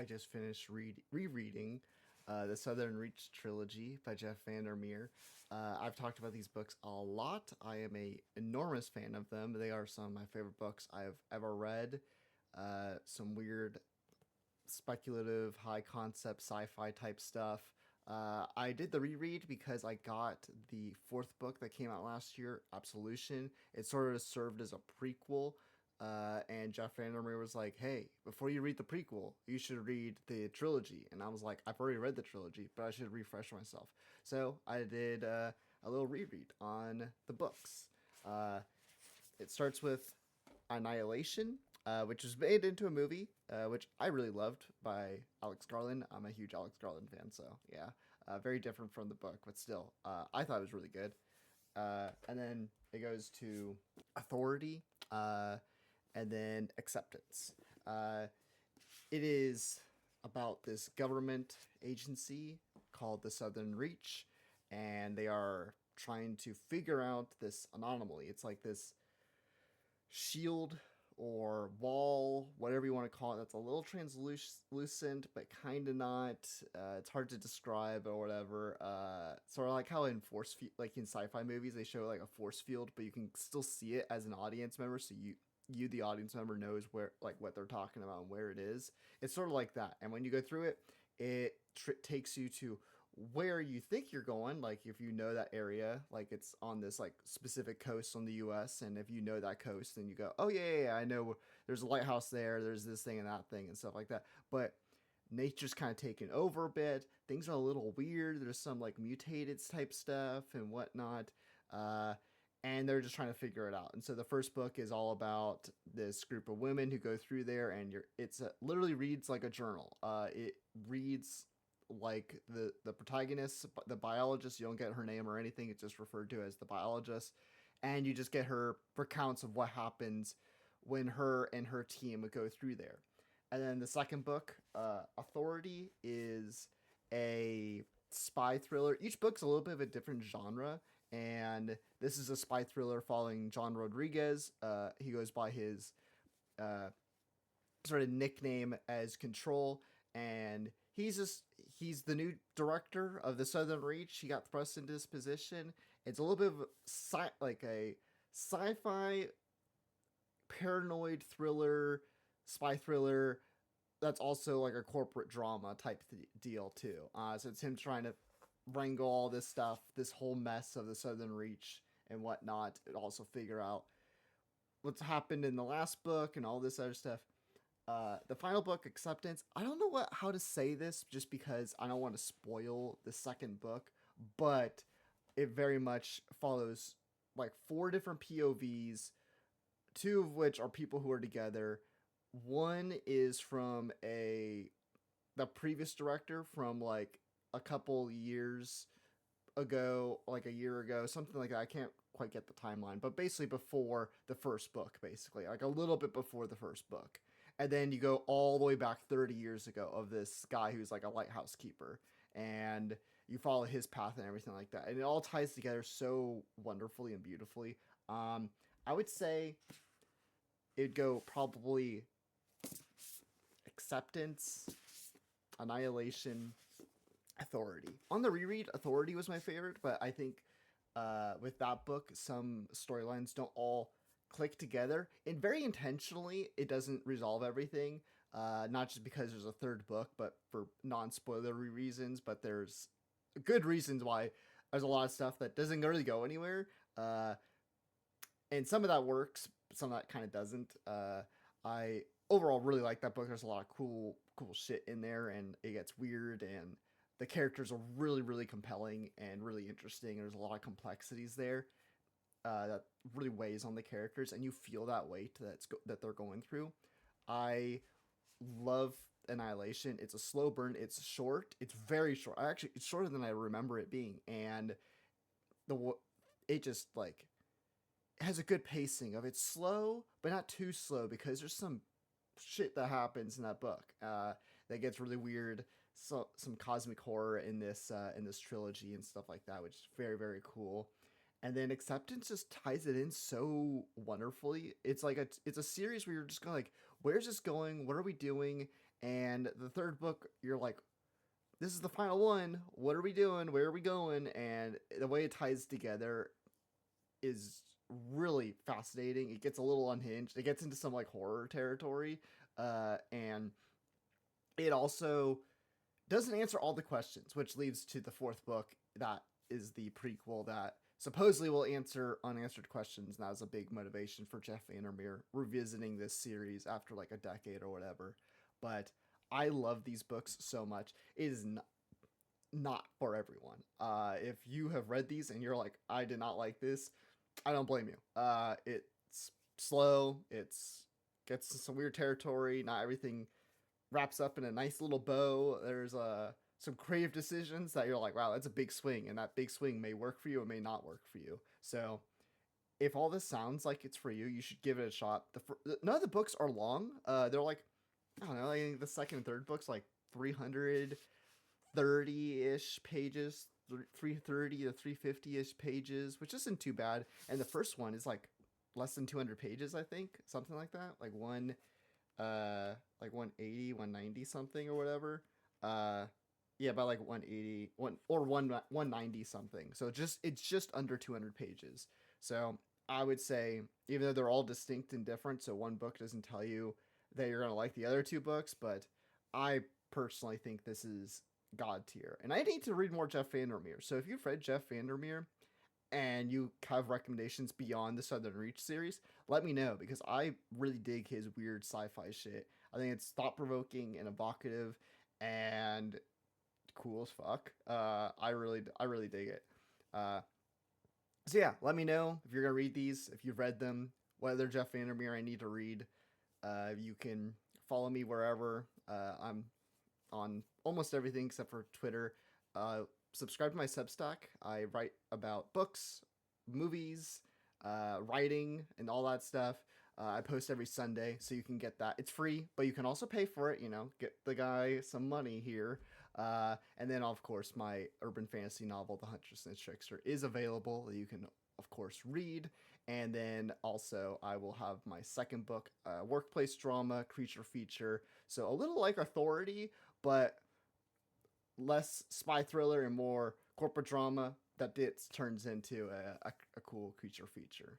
I just finished rereading the Southern Reach trilogy by Jeff Vandermeer. I've talked about these books a lot. I am a enormous fan of them. They are some of my favorite books I've ever read. Some weird, speculative, high concept sci-fi type stuff. I did the reread because I got the fourth book that came out last year, Absolution. It sort of served as a prequel, and Jeff Vandermeer was like, "Hey, before you read the prequel, you should read the trilogy." And I was like, "I've already read the trilogy, but I should refresh myself." So I did a little reread on the books. Uh, it starts with Annihilation, which was made into a movie, which I really loved by Alex Garland. I'm a huge Alex Garland fan, so yeah, very different from the book, but still, I thought it was really good. And then it goes to Authority, and then Acceptance. Uh, it is about this government agency called the Southern Reach, and they are trying to figure out this anomaly. It's like this shield or wall, whatever you want to call it, that's a little translucent, but kind of not. It's hard to describe or whatever. Sort of like how in like in sci-fi movies, they show like a force field, but you can still see it as an audience member, so you the audience member knows where like what they're talking about and where it is. It's sort of like that, and when you go through it, it takes you to where you think you're going, like if you know that area, like it's on this like specific coast on the US, and if you know that coast, then you go, oh yeah, I know there's a lighthouse there, there's this thing and that thing and stuff like that. But nature's kind of taken over a bit. Things are a little weird. There's some like mutated type stuff and whatnot. Uh, and they're just trying to figure it out. And so the first book is all about this group of women who go through there, and literally reads like a journal. It reads like the protagonist, the biologist. You don't get her name or anything. It's just referred to as the biologist, and you just get her recounts of what happens when her and her team go through there. And then the second book, Authority, is a spy thriller. Each book's a little bit of a different genre, and this is a spy thriller following John Rodriguez. He goes by his uh, sort of nickname as Control, and he's the new director of the Southern Reach. He got thrust into this position. It's a little bit of like a sci-fi paranoid thriller, spy thriller. That's also like a corporate drama type deal too. So it's him trying to wrangle all this stuff, this whole mess of the Southern Reach and whatnot, and also figure out what's happened in the last book and all this other stuff. The final book, Acceptance. I don't know how to say this just because I don't want to spoil the second book, but it very much follows like four different POVs, two of which are people who are together. One is from a the previous director from like a couple years ago, like a year ago, something like that. I can't quite get the timeline, but basically before the first book, basically, like a little bit before the first book. And then you go all the way back 30 years ago of this guy who's like a lighthouse keeper. And you follow his path and everything like that. And it all ties together so wonderfully and beautifully. I would say it'd go probably Acceptance, Annihilation, Authority. On the reread, Authority was my favorite, but I think with that book, some storylines don't all click together. And very intentionally, it doesn't resolve everything. Not just because there's a third book, but for non-spoilery reasons. But there's good reasons why there's a lot of stuff that doesn't really go anywhere. And some of that works, but some of that kind of doesn't. I overall really like that book. There's a lot of cool shit in there, and it gets weird, and the characters are really compelling and really interesting. There's a lot of complexities there that really weighs on the characters, and you feel that weight that they're going through. I love Annihilation. It's a slow burn. It's short. It's very short. It's shorter than I remember it being, and the it just like has a good pacing of it's slow, but not too slow because there's some shit that happens in that book that gets really weird. So some cosmic horror in this trilogy and stuff like that, which is very cool. And then Acceptance just ties it in so wonderfully. It's like it's a series where you're just going like, where's this going? What are we doing? And the third book, you're like, this is the final one. What are we doing? Where are we going? And the way it ties together is really fascinating. It gets a little unhinged. It gets into some like horror territory, and it also doesn't answer all the questions, which leads to the fourth book that is the prequel that supposedly will answer unanswered questions. And that was a big motivation for Jeff Vandermeer revisiting this series after like a decade or whatever. But I love these books so much. It is not for everyone. If you have read these and you're like, I did not like this, I don't blame you. It's slow. It's gets some weird territory. Not everything wraps up in a nice little bow. There's some creative decisions that you're like, wow, that's a big swing, and that big swing may work for you, it may not work for you. So if all this sounds like it's for you, you should give it a shot. None of the books are long. They're like, I don't know, I think the second and third books like 330-ish pages, 330 to 350-ish pages, which isn't too bad. And the first one is like less than 200 pages, I think, something like that. Like 180, 190 something or whatever. Uh yeah, about like 180, one or 190 something. So it's just under 200 pages. So I would say, even though they're all distinct and different, so one book doesn't tell you that you're gonna like the other two books, but I personally think this is god tier. And I need to read more Jeff Vandermeer. So if you've read Jeff Vandermeer and you have recommendations beyond the Southern Reach series, let me know, because I really dig his weird sci-fi shit. I think it's thought provoking and evocative and cool as fuck. I really dig it. Uh, so yeah, let me know if you're gonna read these, if you've read them, whether Jeff Vandermeer I need to read. You can follow me wherever. I'm on almost everything except for Twitter. Subscribe to my Substack. I write about books, movies, writing, and all that stuff. I post every Sunday, so you can get that. It's free, but you can also pay for it. Get the guy some money here. And then, of course, my urban fantasy novel, The Huntress and the Trickster, is available. You can, of course, read. And then also, I will have my second book, workplace drama, creature feature. So a little like Authority, but less spy thriller and more corporate drama that turns into a cool creature feature.